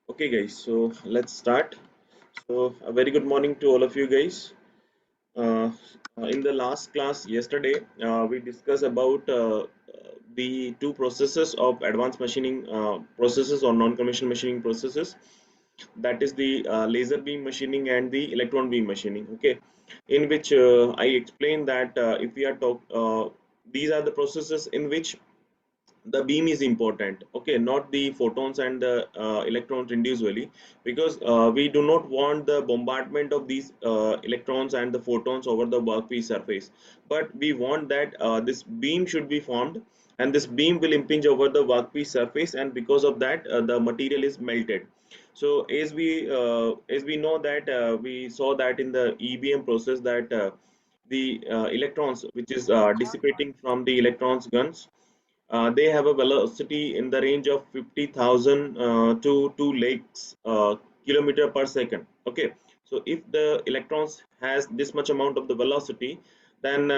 Okay, guys, so let's start. So, a very good morning to all of you guys. Uh, in the last class yesterday, we discussed about the two processes of advanced machining processes or non-conventional machining processes. That is the laser beam machining and the electron beam machining. Okay, in which I explained that if we are these are the processes in which the beam is important, okay, not the photons and the electrons individually, because we do not want the bombardment of these electrons and the photons over the workpiece surface, but we want that this beam should be formed, and this beam will impinge over the workpiece surface, and because of that the material is melted. So as we know that we saw that in the EBM process that the electrons which is dissipating from the electrons guns, they have a velocity in the range of 50,000 to 2 lakhs kilometer per second. Okay, so if the electrons has this much amount of the velocity, then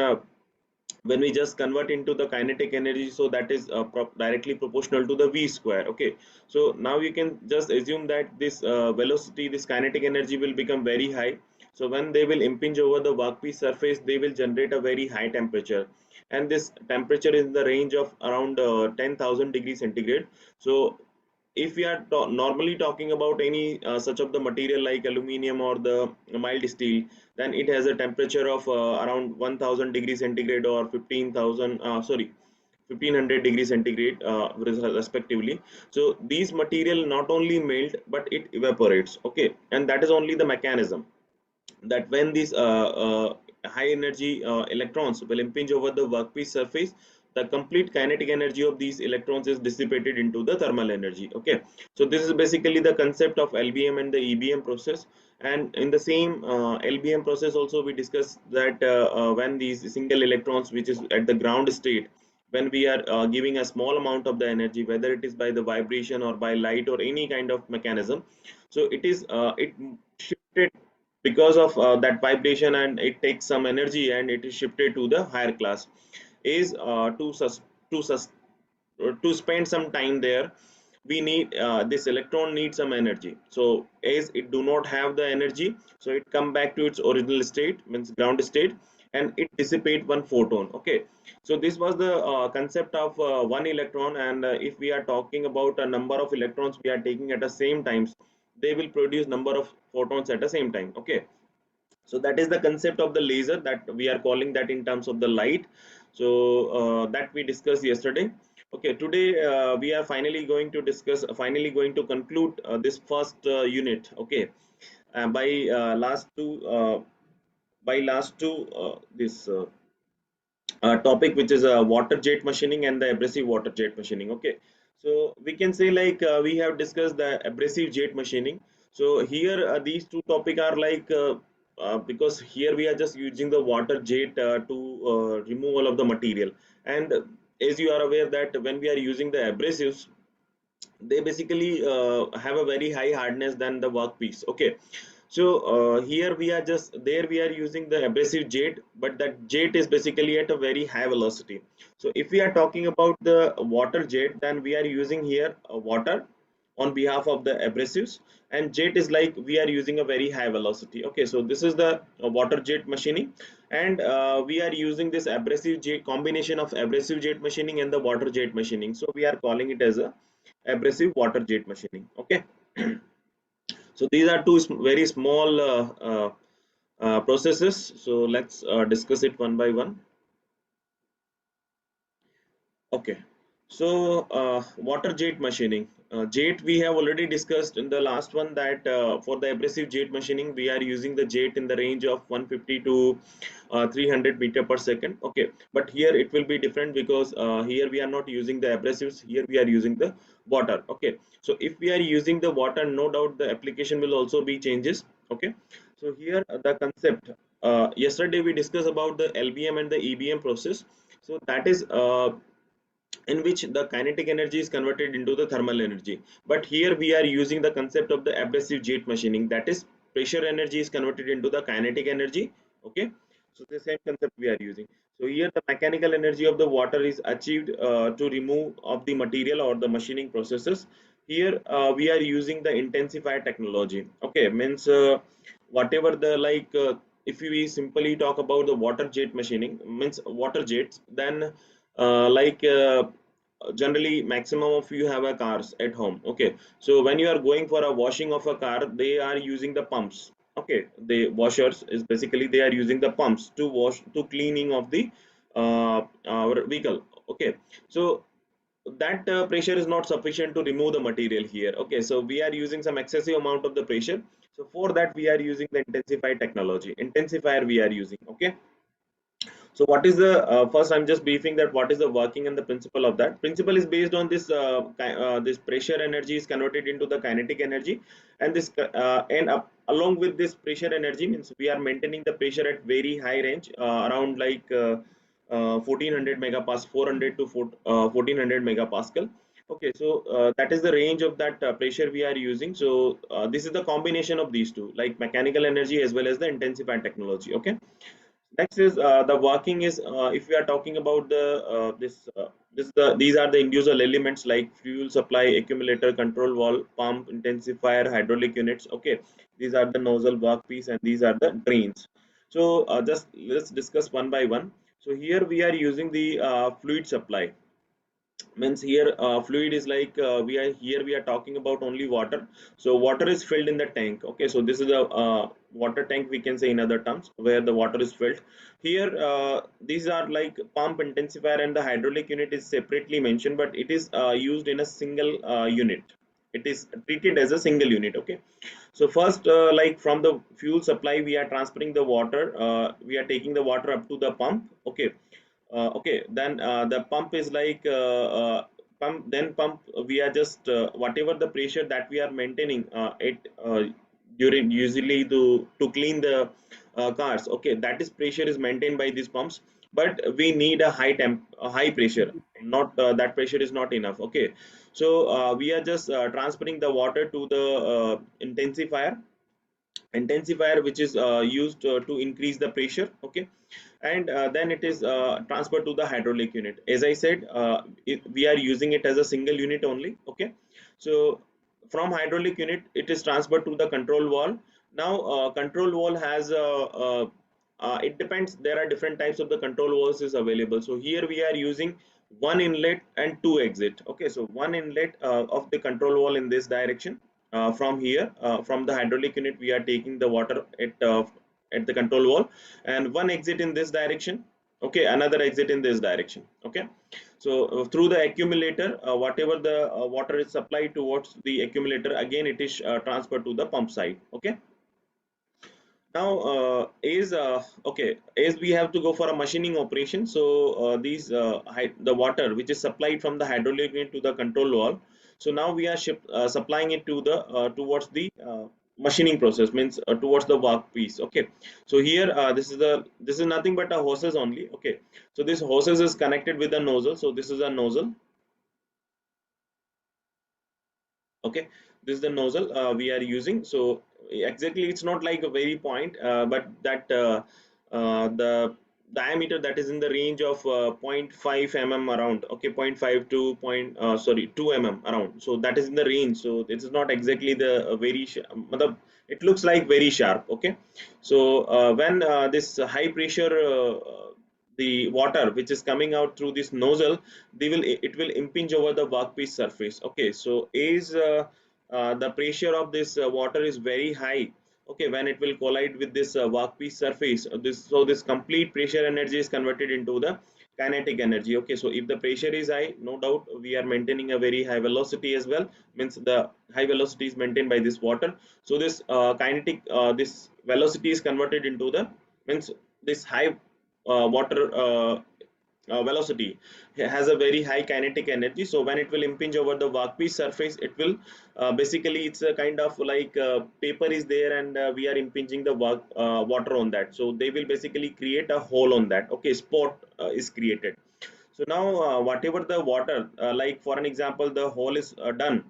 when we just convert into the kinetic energy, so that is directly proportional to the v square. Okay, so now you can just assume that this velocity, this kinetic energy will become very high. So when they will impinge over the workpiece surface, they will generate a very high temperature, and this temperature is in the range of around 10,000 degrees centigrade. So if we are normally talking about any such of the material like aluminium or the mild steel, then it has a temperature of around 1000 degrees centigrade or 15,000 sorry 1500 degrees centigrade respectively. So these material not only melt but it evaporates. Okay, and that is only the mechanism, that when these high energy electrons will impinge over the workpiece surface, the complete kinetic energy of these electrons is dissipated into the thermal energy. Okay, so this is basically the concept of LBM and the EBM process. And in the same LBM process also we discussed that when these single electrons which is at the ground state, when we are giving a small amount of the energy, whether it is by the vibration or by light or any kind of mechanism, so it shifted because of that vibration, and it takes some energy and it is shifted to the higher class, is to sus- to spend some time there. We need this electron needs some energy, so as it do not have the energy, so it come back to its original state, means ground state, and it dissipate one photon. Okay, so this was the concept of one electron, and if we are talking about a number of electrons we are taking at the same times, they will produce number of photons at the same time. Okay, so that is the concept of the laser, that we are calling that in terms of the light. So that we discussed yesterday. Okay, today we are finally going to conclude this first unit. Okay, by last two this topic, which is water jet machining and the abrasive water jet machining. Okay, so we can say like we have discussed the abrasive jet machining. So here these two topic are like because here we are just using the water jet to remove all of the material. And as you are aware that when we are using the abrasives, they basically have a very high hardness than the workpiece. Okay, so here we are just there we are using the abrasive jet, but that jet is basically at a very high velocity. So if we are talking about the water jet, then we are using here water on behalf of the abrasives, and jet is like we are using a very high velocity. Okay, so this is the water jet machining, and we are using this abrasive jet, combination of abrasive jet machining and the water jet machining, so we are calling it as a abrasive water jet machining. Okay, so these are two very small processes. So let's discuss it one by one. Okay, so water jet machining. Jet we have already discussed in the last one that for the abrasive jet machining we are using the jet in the range of 150 to 300 meter per second. Okay, but here it will be different because here we are not using the abrasives. Here we are using the water. Okay, so if we are using the water, no doubt the application will also be changes. Okay, so here the concept. Yesterday we discussed about the LBM and the EBM process. So that is in which the kinetic energy is converted into the thermal energy. But here we are using the concept of the abrasive jet machining, that is pressure energy is converted into the kinetic energy. Okay, so the same concept we are using. So here the mechanical energy of the water is achieved to remove of the material or the machining processes. Here we are using the intensifier technology. Okay, means whatever the if we simply talk about the water jet machining, means water jets, then generally maximum of you have a cars at home. Okay, so when you are going for a washing of a car, they are using the pumps. Okay, the washers is basically they are using the pumps to wash to cleaning of the our vehicle. Okay, so that pressure is not sufficient to remove the material here. Okay, so we are using some excessive amount of the pressure. So for that we are using the intensified technology, intensifier we are using. Okay, so what is the first? I'm just briefing that what is the working and the principle of that. Principle is based on this this pressure energy is converted into the kinetic energy, and this along with this pressure energy means we are maintaining the pressure at very high range around 1400 megapascal, 400 to 1400 megapascal. Okay, so that is the range of that pressure we are using. So this is the combination of these two, like mechanical energy as well as the intensified technology. Okay, next is the working is if we are talking about the these are the individual elements like fuel supply, accumulator, control valve, pump, intensifier, hydraulic units. Okay, these are the nozzle, workpiece, and these are the drains. So just let's discuss one by one. So here we are using the fluid supply. Means here fluid is we are talking about only water. So water is filled in the tank. Okay, so this is a water tank, we can say in other terms, where the water is filled. Here these are like pump, intensifier, and the hydraulic unit is separately mentioned, but it is used in a single unit. It is treated as a single unit. Okay, so first from the fuel supply we are transferring the water, we are taking the water up to the pump. Okay, okay, then the pump is pump we are just whatever the pressure that we are maintaining it during usually to clean the cars. Okay, that is pressure is maintained by these pumps, but we need a high pressure. Not that pressure is not enough. Okay, so we are just transferring the water to the intensifier which is used to increase the pressure. Okay, and then it is transferred to the hydraulic unit. As I said, we are using it as a single unit only. Okay, so from hydraulic unit it is transferred to the control valve. Now control valve has it depends, there are different types of the control valves is available. So here we are using one inlet and two exit. Okay, so one inlet of the control valve in this direction. From here from the hydraulic unit we are taking the water at the control valve, and one exit in this direction. Okay, another exit in this direction. Okay, so through the accumulator whatever the water is supplied towards the accumulator, again it is transferred to the pump side. Okay, now is okay, as we have to go for a machining operation. So the water which is supplied from the hydraulic unit to the control valve, so now we are supplying it to the towards the machining process, means towards the workpiece. Okay, so here this is nothing but a hoses only. Okay, so this hoses is connected with the nozzle. So this is a nozzle. Okay, this is the nozzle we are using. So exactly it's not like a very point, but that the diameter that is in the range of zero point 0.5 mm around. Okay, zero point 0.5 to sorry 2 mm around. So that is in the range. So it is not exactly the it looks like very sharp. Okay, so when this high pressure the water which is coming out through this nozzle, they will it will impinge over the workpiece surface. Okay, so is the pressure of this water is very high. Okay, when it will collide with this workpiece surface, this complete pressure energy is converted into the kinetic energy. Okay, so if the pressure is high, no doubt we are maintaining a very high velocity as well. Means the high velocity is maintained by this water. So this kinetic this velocity is converted into the, means this high water velocity has a very high kinetic energy. So when it will impinge over the workpiece surface, it will basically it's a kind of paper is there, and we are impinging the water on that. So they will basically create a hole on that. Okay, spot is created. So now whatever the water for an example, the hole is done.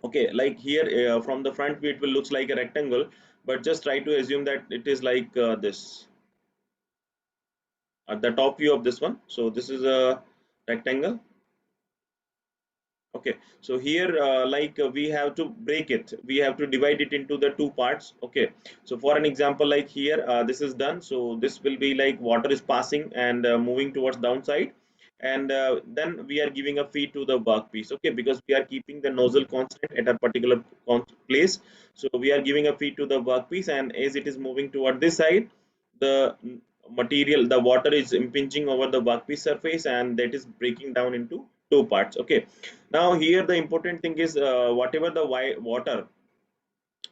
Okay, like here from the front view it will looks like a rectangle, but just try to assume that it is like this. at the top view of this one. So this is a rectangle. Okay, so here we have to break it, we have to divide it into the two parts. Okay, so for an example, like here this is done, so this will be like water is passing and moving towards downside, and then we are giving a feed to the workpiece. Okay, because we are keeping the nozzle constant at a particular place, so we are giving a feed to the workpiece, and as it is moving toward this side, the material, the water is impinging over the workpiece surface, and that is breaking down into two parts. Okay, now here the important thing is whatever the water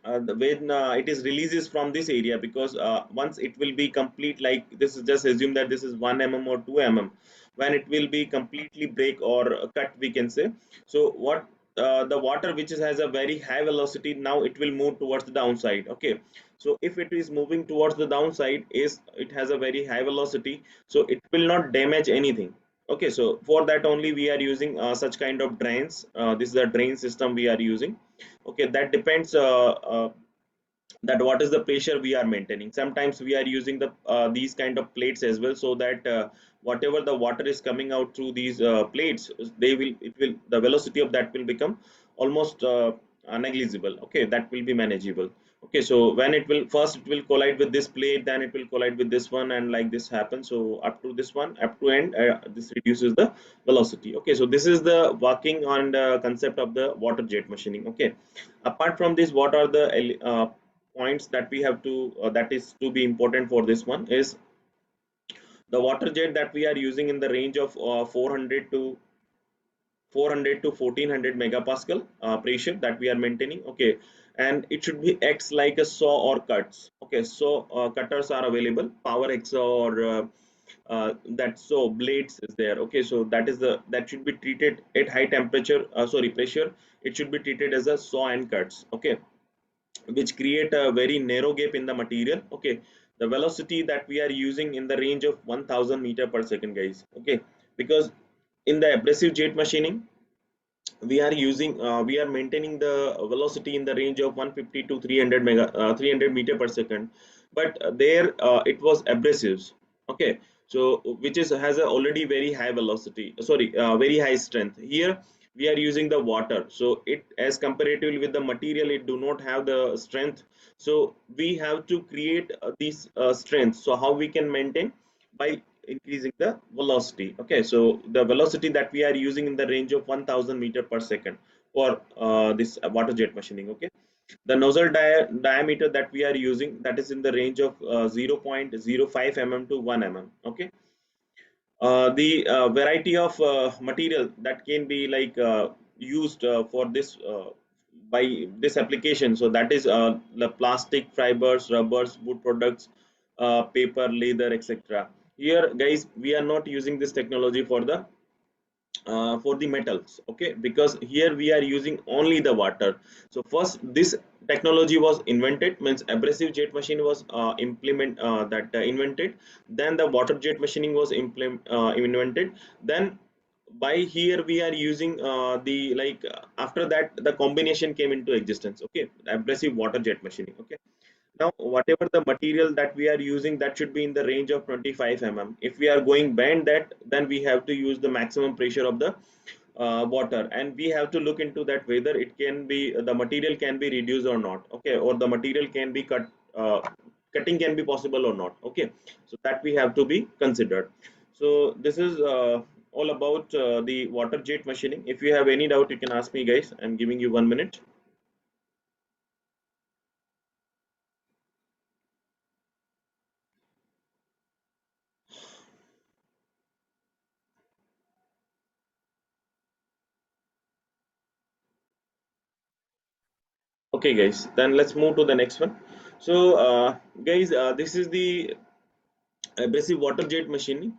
when it is releases from this area, because once it will be complete, like this is, just assume that this is 1 mm or 2 mm, when it will be completely break or cut, we can say. So what the water which has a very high velocity, now it will move towards the downside. Okay, so if it is moving towards the downside, is it has a very high velocity, so it will not damage anything. Okay, so for that only we are using such kind of drains. This is a drain system we are using. Okay, that depends that what is the pressure we are maintaining. Sometimes we are using the these kind of plates as well, so that whatever the water is coming out through these plates, they will, it will, the velocity of that will become almost negligible. Okay, that will be manageable. Okay, so when it will, first it will collide with this plate, then it will collide with this one, and like this happens, so up to this one, up to end, this reduces the velocity. Okay, so this is the working on the concept of the water jet machining. Okay, apart from this, what are the points that we have to that is to be important for this one is the water jet that we are using in the range of 400 to 1400 megapascal pressure that we are maintaining. Okay, and it should be acts like a saw or cuts. Okay, so cutters are available, power hacksaw, or that saw blades is there. Okay, so that is the, that should be treated at high temperature, sorry, pressure. It should be treated as a saw and cuts. Okay, which create a very narrow gap in the material. Okay, the velocity that we are using in the range of 1000 meter per second, guys. Okay, because in the abrasive jet machining, we are using we are maintaining the velocity in the range of 150 to 300 meter per second, but there it was abrasives. Okay, so which is has a already very high velocity, sorry, very high strength. Here we are using the water, so it, as comparatively with the material, it do not have the strength. So we have to create these strength. So how we can maintain? By increasing the velocity. Okay, so the velocity that we are using in the range of 1000 meter per second for this water jet machining. Okay, the nozzle diameter that we are using, that is in the range of 0.05 mm to 1 mm. Okay, the variety of material that can be like used for this by this application, so that is the plastic, fibers, rubbers, wood products, paper, leather, etc. Here, guys, we are not using this technology for the metals. Okay, because here we are using only the water. So first this technology was invented, means abrasive jet machine was invented, then the water jet machining was invented, then by here we are using the like after that the combination came into existence. Okay, abrasive water jet machining. Okay, now whatever the material that we are using, that should be in the range of 25 mm. If we are going beyond that, then we have to use the maximum pressure of the water, and we have to look into that whether it can be, the material can be reduced or not. Okay, or the material can be cut, cutting can be possible or not. Okay, so that we have to be considered. So this is all about the water jet machining. If you have any doubt, you can ask me, guys. I'm giving you 1 minute. Okay, guys, then let's move to the next one. So guys, this is the abrasive water jet machining.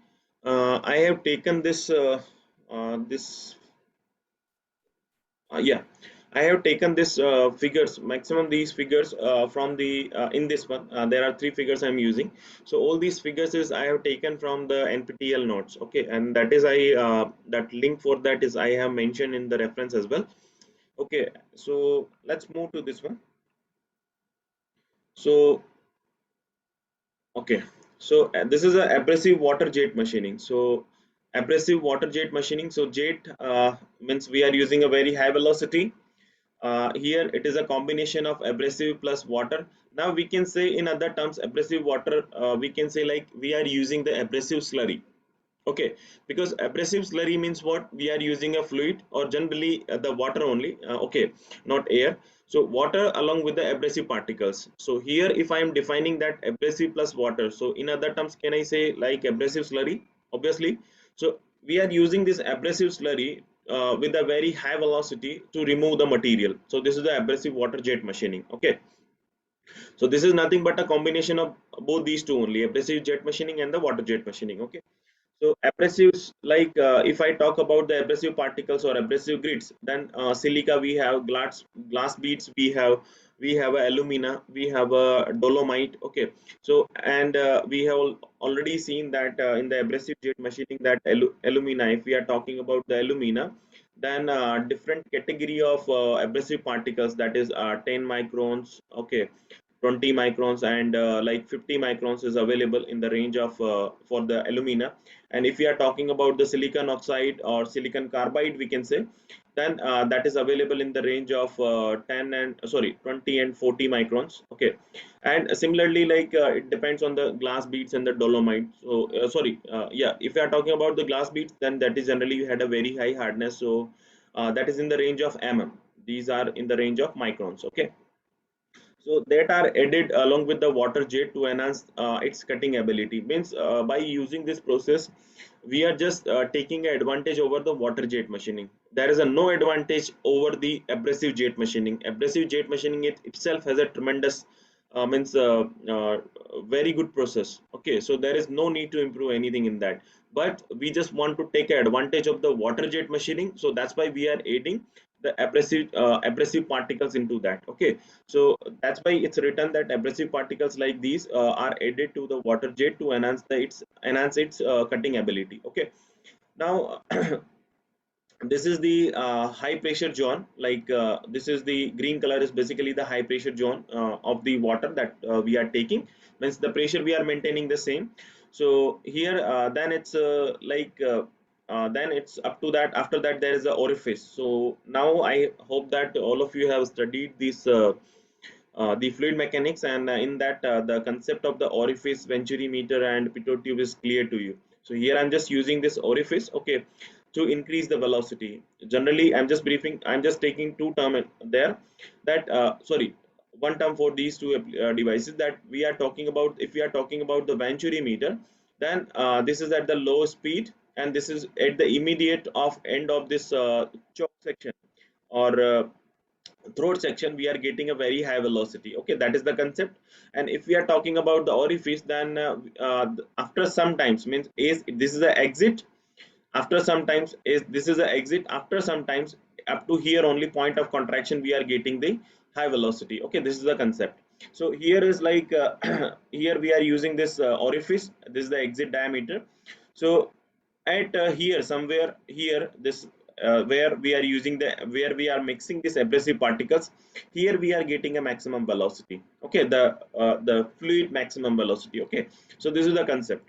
I have taken this yeah, I have taken this figures, maximum these figures from the in this one. There are three figures I'm using. So all these figures is I have taken from the NPTEL notes. Okay, and that is I that link for that is I have mentioned in the reference as well. Okay, so let's move to this one. So okay, So this is a abrasive water jet machining. So abrasive water jet machining. So jet means we are using a very high velocity. Here it is a combination of abrasive plus water. Now we can say in other terms abrasive water, we can say like we are using the abrasive slurry. Okay, because abrasive slurry means what, we are using a fluid or generally the water only, okay, not air. So water along with the abrasive particles. So here if I am defining that abrasive plus water, so in other terms can I say like abrasive slurry, obviously. So we are using this abrasive slurry with a very high velocity to remove the material. So this is the abrasive water jet machining. Okay, so this is nothing but a combination of both these two only, abrasive jet machining and the water jet machining. Okay, so abrasives, like if I talk about the abrasive particles or abrasive grids, then silica we have, glass beads we have a alumina, we have a dolomite. Okay, so and we have already seen that in the abrasive jet machining that alumina, if we are talking about the alumina, then different category of abrasive particles, that is 10 microns, okay, 20 microns and like 50 microns is available in the range of for the alumina. And if we are talking about the silicon oxide or silicon carbide, we can say, then that is available in the range of 10 and sorry 20 and 40 microns. Okay, and similarly like it depends on the glass beads and the dolomite. So yeah, if we are talking about the glass beads, then that is generally had a very high hardness, so that is in the range of these are in the range of microns. Okay, so that are added along with the water jet to enhance its cutting ability. Means by using this process we are just taking advantage over the water jet machining. There is a no advantage over the abrasive jet machining. Abrasive jet machining itself has a tremendous means very good process. Okay, so there is no need to improve anything in that, but we just want to take advantage of the water jet machining, so that's why we are adding the abrasive particles into that. Okay, so that's why it's written that abrasive particles like these are added to the water jet to enhance its cutting ability. Okay, now this is the high pressure zone, like this is the green color is basically the high pressure zone of the water that we are taking, means the pressure we are maintaining the same. So here then it's then it's up to that, after that there is a orifice. So now I hope that all of you have studied this the fluid mechanics, and in that the concept of the orifice, venturimeter and pitot tube is clear to you. So here I'm just using this orifice, okay, to increase the velocity. Generally I'm just briefing, I'm just taking two term there, that sorry, one term for these two devices that we are talking about. If we are talking about the venturimeter, then this is at the low speed and this is at the immediate of end of this choke section or throat section, we are getting a very high velocity. Okay, that is the concept. And if we are talking about the orifice, then after some times, means is this is the exit, after some times is this is the exit, after some times up to here only point of contraction we are getting the high velocity. Okay, this is the concept. So here is like here we are using this orifice, this is the exit diameter. So at here somewhere here this where we are using the, where we are mixing these abrasive particles, here we are getting a maximum velocity. Okay, the fluid maximum velocity. Okay, so this is the concept.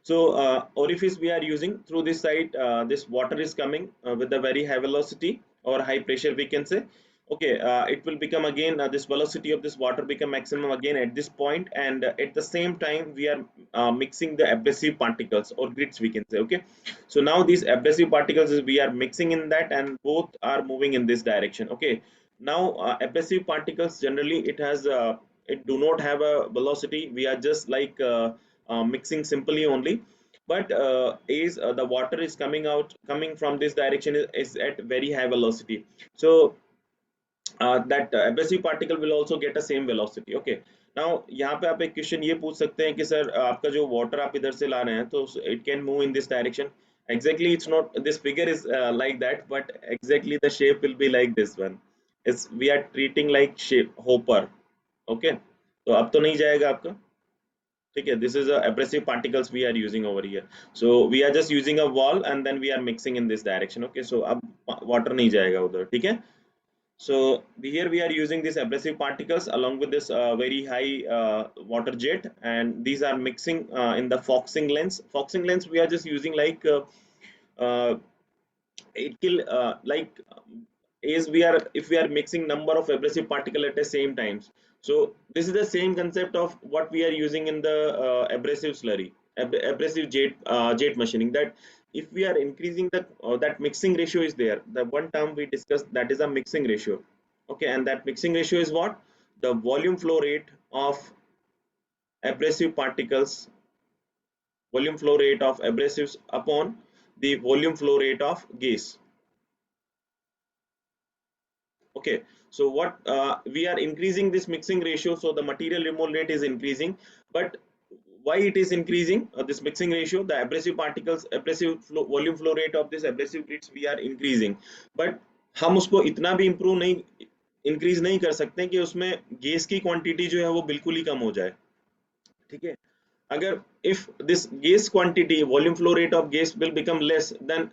So orifice we are using through this side, this water is coming with a very high velocity or high pressure we can say. Okay, it will become again this velocity of this water become maximum again at this point, and at the same time we are mixing the abrasive particles or grids we can say. Okay, so now these abrasive particles is we are mixing in that and both are moving in this direction. Okay, now abrasive particles generally it has it do not have a velocity, we are just like mixing simply only, but is the water is coming out, coming from this direction is at very high velocity. So that abrasive particle will also get a same velocity. Okay, now यहाँ पे आप एक question ये पूछ सकते हैं कि sir आपका जो वाटर आप इधर से ला रहे हैं तो it can move in this direction. Exactly, it's not, this figure is like that, but exactly the shape will be like this one. It's we are treating like shape hopper. Okay, तो अब तो नहीं जाएगा आपका, ठीक है. This is a abrasive particles we are using over here. So we are just using a wall and then we are mixing in this direction. Okay, so अब water नहीं जाएगा उधर, ठीक है. So here we are using these abrasive particles along with this very high water jet, and these are mixing in the foxing lens. Foxing lens we are just using like uh, it will like is we are if we are mixing number of abrasive particle at the same times. So this is the same concept of what we are using in the abrasive slurry, abrasive jet machining. That if we are increasing the that mixing ratio is there. The one term we discussed, that is a mixing ratio. Okay, and that mixing ratio is what? The volume flow rate of abrasive particles, volume flow rate of abrasives upon the volume flow rate of gas. Okay, so what we are increasing this mixing ratio, so the material removal rate is increasing. But why it is increasing this mixing ratio? The abrasive particles, abrasive flow, volume flow rate of this abrasive bits we are increasing, but हम उसको इतना भी improve नहीं, increase नहीं कर सकते कि उसमें गैस की quantity जो है वो बिल्कुल ही कम हो जाए. ठीक है, अगर if this gas quantity, volume flow rate of gas will become less, then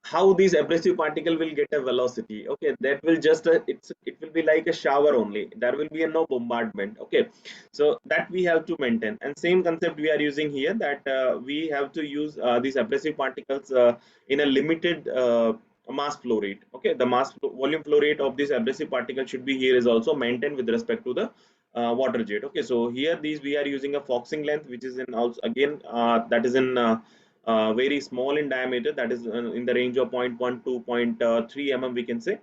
how these abrasive particle will get a velocity? Okay, that will just it will be like a shower only, there will be a no bombardment. Okay, so that we have to maintain, and same concept we are using here, that we have to use these abrasive particles in a limited mass flow rate. Okay, the volume flow rate of this abrasive particle should be here is also maintained with respect to the water jet. Okay, so here these we are using a foxing length, which is in also again that is in very small in diameter, that is in the range of zero point 0.1 to 0.3 mm we can say.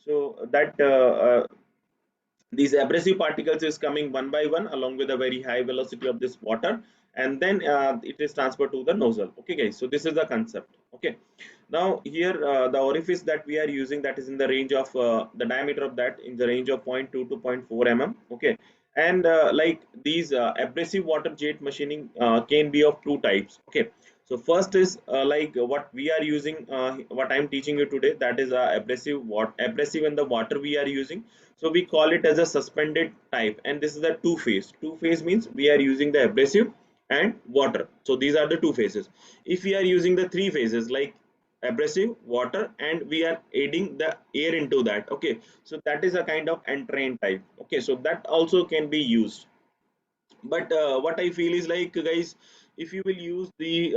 So that these abrasive particles is coming one by one along with a very high velocity of this water, and then it is transferred to the nozzle. Okay guys, so this is the concept. Okay, now here the orifice that we are using, that is in the range of the diameter of that in the range of zero point 0.2 to 0.4 mm. Okay, and like these abrasive water jet machining can be of two types. Okay, so first is like what we are using, what I'm teaching you today, that is abrasive and the water we are using. So we call it as a suspended type, and this is the two phase. Two phase means we are using the abrasive and water. So these are the two phases. If we are using the three phases like abrasive, water, and we are adding the air into that, okay, so that is a kind of entrain type. Okay, so that also can be used. But what I feel is like, guys, if you will use the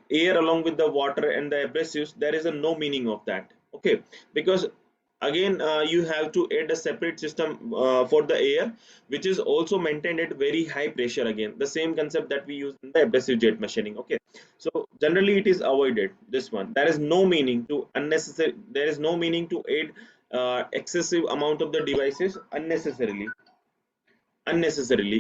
air along with the water and the abrasives, there is a no meaning of that. Okay, because again you have to add a separate system for the air, which is also maintained at very high pressure. Again, the same concept that we use in the abrasive jet machining. Okay, so generally it is avoided, this one. There is no meaning to unnecessary, there is no meaning to add excessive amount of the devices unnecessarily.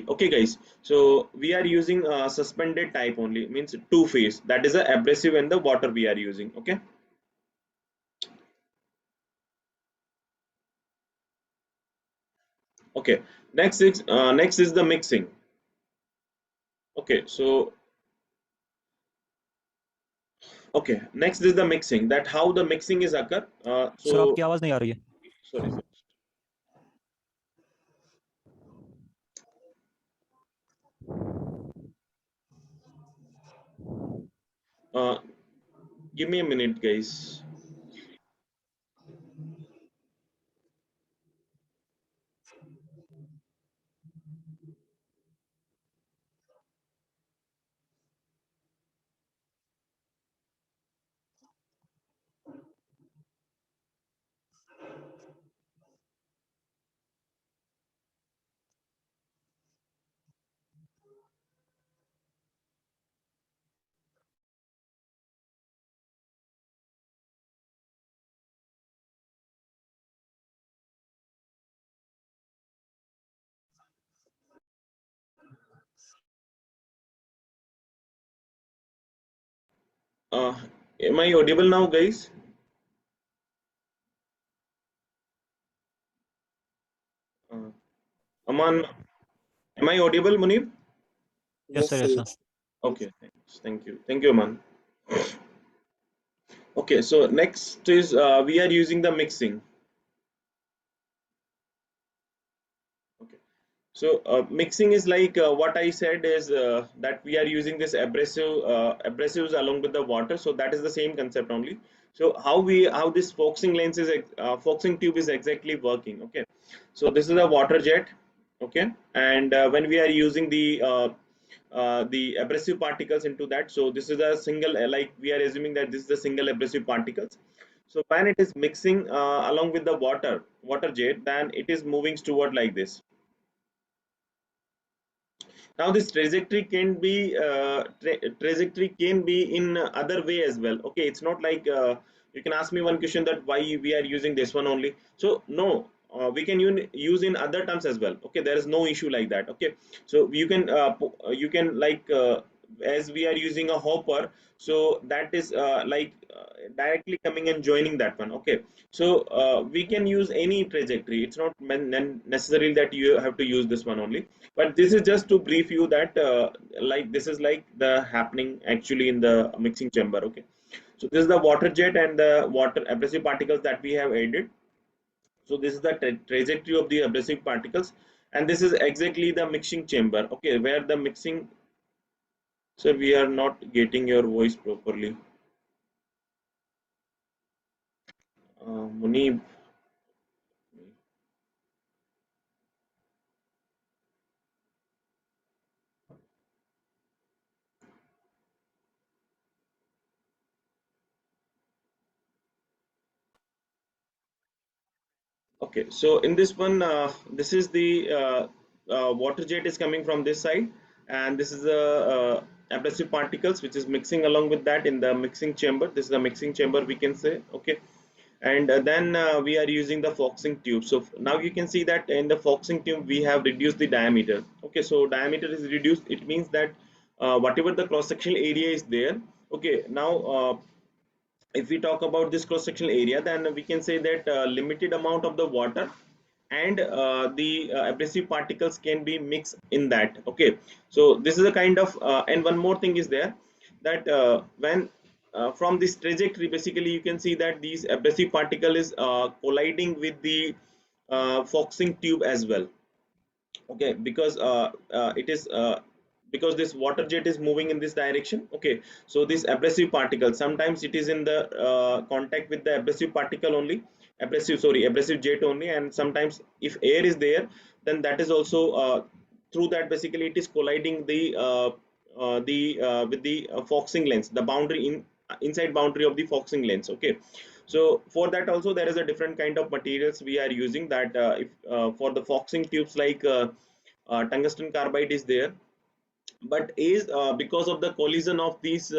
Okay guys, so we are using suspended type only, means two phase, that is a abrasive and the water we are using. Okay, okay, next is the mixing. Okay, so okay, next is the mixing, that how the mixing is occur. Sir So आपकी आवाज नहीं आ रही है. sorry sir, uh, give me a minute guys. uh, am I audible now guys? uh, Aman, am I audible, Munir? Yes Yes, sir, sir. Yes sir. Yes. Okay, thanks. Thank you Aman. Okay, so next is we are using the mixing. Okay, so mixing is like what I said is that we are using this abrasives along with the water. So that is the same concept only. So how this foxing lens is foxing tube is exactly working. Okay, so this is a water jet. Okay, and when we are using the abrasive particles into that, so this is a single like we are assuming that this is a single abrasive particles. So when it is mixing along with the water jet, then it is moving toward like this. Now this trajectory can be in other way as well. Okay, it's not like you can ask me one question that why we are using this one only. So no, we can use in other terms as well. Okay, there is no issue like that. Okay, so you can like as we are using a hopper, so that is directly coming and joining that one. Okay, so we can use any trajectory. It's not necessarily that you have to use this one only, but this is just to brief you that like this is like the happening actually in the mixing chamber. Okay, so this is the water jet and the water abrasive particles that we have added. So this is the trajectory of the abrasive particles, and this is exactly the mixing chamber. Okay, where the mixing. Sir, we are not getting your voice properly. Munib. Okay, so in this one, this is the water jet is coming from this side, and this is the abrasive particles which is mixing along with that in the mixing chamber. This is the mixing chamber, we can say. Okay, and then we are using the foxing tube. So now you can see that in the foxing tube we have reduced the diameter. Okay, so diameter is reduced. It means that whatever the cross sectional area is there. Okay, now if we talk about this cross sectional area, then we can say that limited amount of the water and the abrasive particles can be mixed in that. Okay, so this is a kind of and one more thing is there, that when from this trajectory, basically you can see that these abrasive particle is colliding with the foxing tube as well. Okay, because it is because this water jet is moving in this direction. Okay, so this abrasive particle, sometimes it is in the contact with the abrasive particle only, abrasive jet only, and sometimes if air is there, then that is also through that, basically it is colliding the with the foxing lens, the boundary inside boundary of the foxing lens. Okay, so for that also there is a different kind of materials we are using, that if for the foxing tubes, like tungsten carbide is there, but is because of the collision of these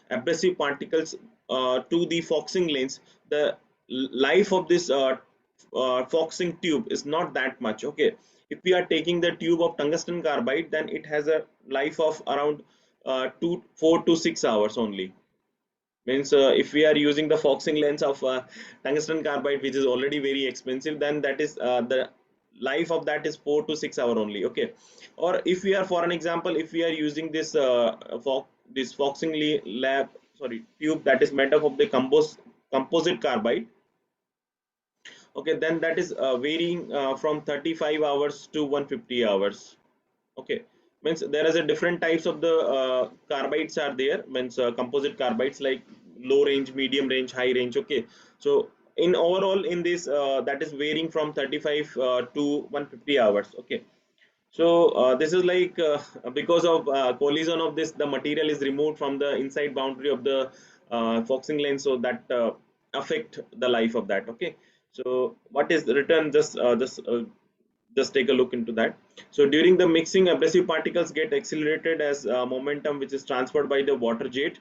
abrasive particles to the foxing lens, the life of this foxing tube is not that much. Okay, if we are taking the tube of tungsten carbide, then it has a life of around 4 to 6 hours only. Means if we are using the foxing lens of tungsten carbide, which is already very expensive, then that is the life of that is 4 to 6 hour only. Okay, or if we are, for an example, if we are using this this foxing lab sorry tube that is made up of the composite carbide. Okay, then that is varying from 35 hours to 150 hours. Okay, means there is a different types of the carbides are there. Means composite carbides like low range, medium range, high range. Okay, so in overall in this that is varying from 35 to 150 hours. Okay, so this is like because of collision of this, the material is removed from the inside boundary of the foxing lens, so that affect the life of that. Okay, so what is written, just take a look into that. So during the mixing, abrasive particles get accelerated as momentum which is transferred by the water jet,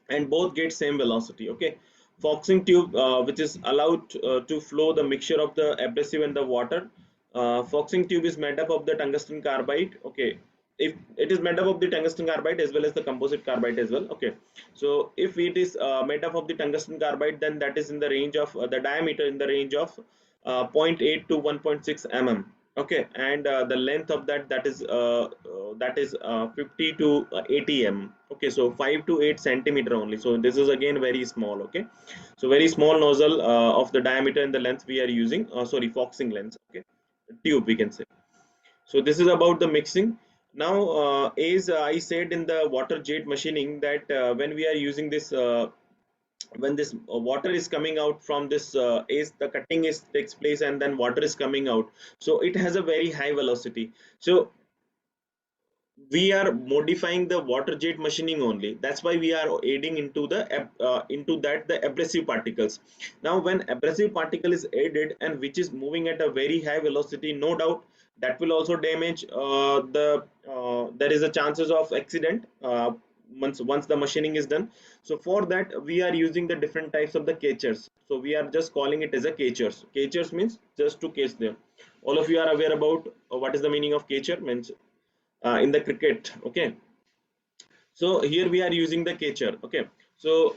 and both get same velocity. Okay, foxing tube which is allowed to flow the mixture of the abrasive and the water. Foxing tube is made up of the tungsten carbide. Okay, if it is made up of the tungsten carbide as well as the composite carbide as well. Okay, so if it is made up of the tungsten carbide, then that is in the range of the diameter in the range of zero point 0.8 to 1.6 mm. Okay, and the length of that is 50 to 80 m. Okay, so 5 to 8 centimeter only. So this is again very small. Okay, so very small nozzle of the diameter and the length we are using, sorry, foxing lens. Okay, tube we can say. So this is about the mixing. Now as I said in the water jet machining, that when we are using this when this water is coming out from this is the cutting is takes place and then water is coming out, so it has a very high velocity. So we are modifying the water jet machining only, that's why we are adding into the into that the abrasive particles. Now when abrasive particle is added and which is moving at a very high velocity, no doubt that will also damage there is a chances of accident once the machining is done. So for that we are using the different types of the catchers, so we are just calling it as a catchers means just to catch them. All of you are aware about what is the meaning of catcher means in the cricket. Okay, so here we are using the catcher. Okay, so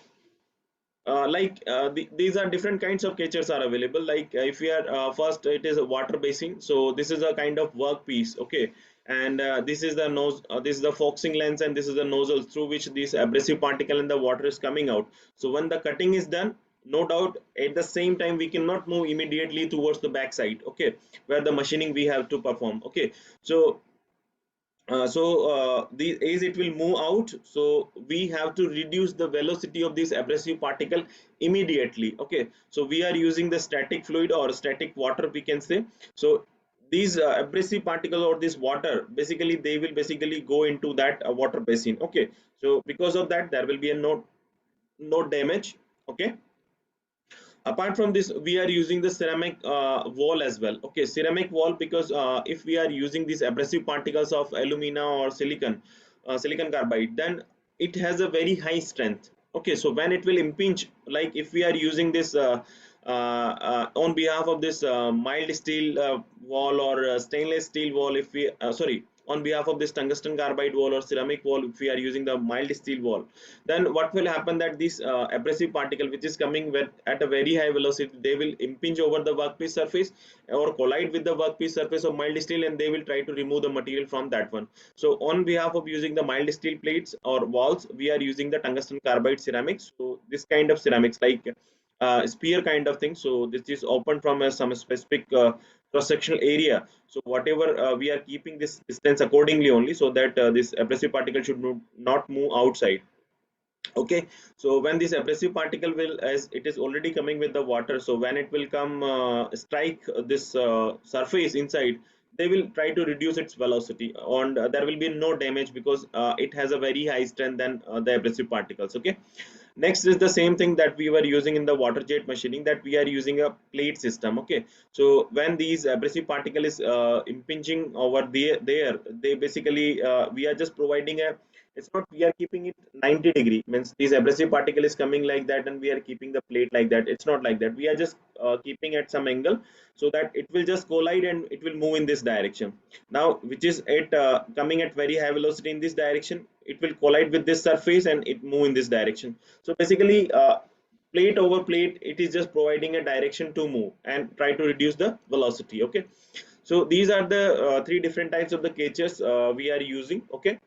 these are different kinds of catchers are available. Like if we are first, it is a water basin, so this is a kind of workpiece. Okay, and this is the nose, this is the foxing lens, and this is the nozzle through which this abrasive particle in the water is coming out. So when the cutting is done, no doubt at the same time we cannot move immediately towards the back side. Okay, where the machining we have to perform. Okay, so the as it will move out, so we have to reduce the velocity of this abrasive particle immediately. Okay, so we are using the static fluid or static water, we can say. So these abrasive particle or this water, basically they will basically go into that water basin. Okay, so because of that there will be a no damage. Okay, apart from this we are using the ceramic wall as well. Okay, ceramic wall, because if we are using these abrasive particles of alumina or silicon carbide, then it has a very high strength. Okay, so when it will impinge, like if we are using this on behalf of this mild steel wall or stainless steel wall, if we sorry, on behalf of this tungsten carbide wall or ceramic wall, if we are using the mild steel wall, then what will happen that this abrasive particle which is coming with at a very high velocity, they will impinge over the workpiece surface or collide with the workpiece surface of mild steel, and they will try to remove the material from that one. So on behalf of using the mild steel plates or walls, we are using the tungsten carbide ceramics. So this kind of ceramics, like spear kind of thing, so this is open from some specific cross sectional area. So whatever we are keeping this distance accordingly only, so that this abrasive particle should not move outside. Okay, so when this abrasive particle will, as it is already coming with the water, so when it will come strike this surface inside, they will try to reduce its velocity, and there will be no damage because it has a very high strength than the abrasive particles. Okay, next is the same thing that we were using in the water jet machining, that we are using a plate system. Okay, so when these abrasive particle is impinging over there, they basically we are just providing a, it's not we are keeping it 90-degree, means this abrasive particle is coming like that and we are keeping the plate like that. It's not like that, we are just keeping at some angle, so that it will just collide and it will move in this direction. Now which is at coming at very high velocity in this direction, it will collide with this surface and it move in this direction. So basically plate over plate, it is just providing a direction to move and try to reduce the velocity. Okay, so these are the three different types of the cages we are using. Okay,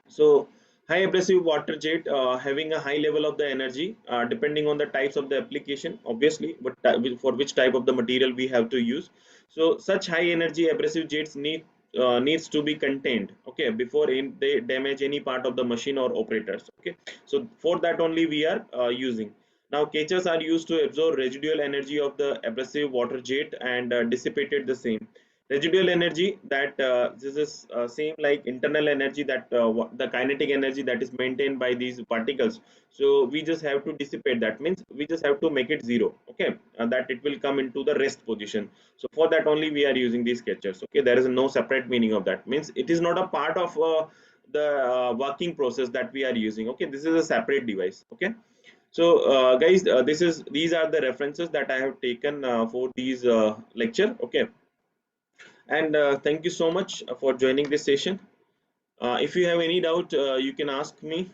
so high abrasive water jet having a high level of the energy depending on the types of the application, obviously, but for which type of the material we have to use. So such high energy abrasive jets needs to be contained. Okay, before they damage any part of the machine or operators. Okay, so for that only we are using. Now cages are used to absorb residual energy of the abrasive water jet and dissipated the same. Residual energy, that this is same like internal energy, that the kinetic energy that is maintained by these particles. So we just have to dissipate, that means we just have to make it zero. Okay, that it will come into the rest position. So for that only we are using these sketchers. Okay, there is no separate meaning of that, means it is not a part of the working process that we are using. Okay, this is a separate device. Okay, so guys, these are the references that I have taken for these lecture. Okay, and thank you so much for joining this session. If you have any doubt, you can ask me.